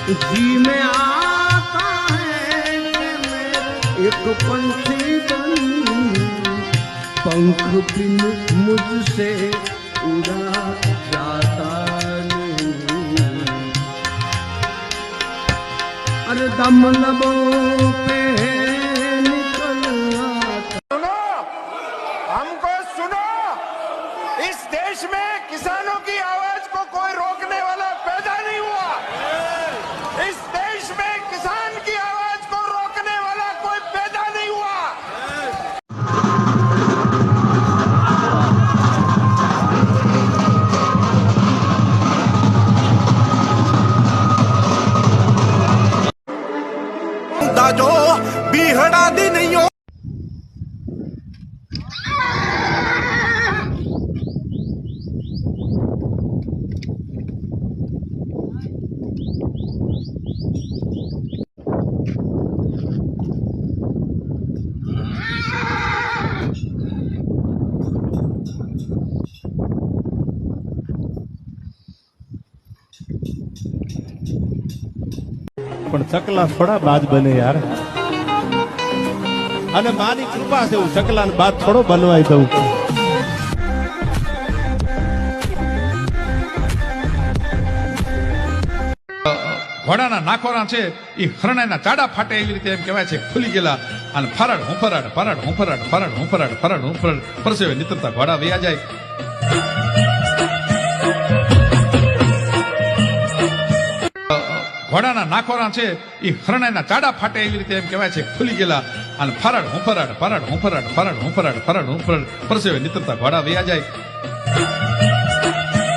जी में आता है एक पंछी बन, पंख बिन मुझसे उड़ा जाता नहीं। अरे दम लबों पे निकल आता। सुनो, हमको सुनो, इस देश में किसानों की आवाज को कोई रोकने वाला पैदा नहीं हुआ। इस देश में किसान की आवाज को रोकने वाला कोई पैदा नहीं हुआ। दाजो बीहड़ा दी नहीं हो। પણ ચકલા થોડા બાજ બને યાર, અને મારી કૃપા છે હું ચકલા ને બાદ થોડો બનવાઈ દઉં. ઘોડાના નાખોરા છે એ હરણાના ચાડા ફાટે એવી રીતે એમ કહેવાય છે ખુલી ગયેલા અને ફરાડ હુંફરાડ ફરાડ હુંફરાડ ફરાડ હુંફરાડ ફરાડ હુંફરાડ પરસેવે નીતરતા ઘોડા વયા જાય. ઘોડાના નાખોરા છે એ હરણાના ચાડા ફાટે એવી રીતે એમ કહેવાય છે ખુલી ગયેલા અને ફરાડ હુંફરાડ ફરાડ હુંફરાડ ફરાડ હુંફરાડ ફરાડ હુંફરાડ પરસેવે નીતરતા ઘોડા વયા જાય.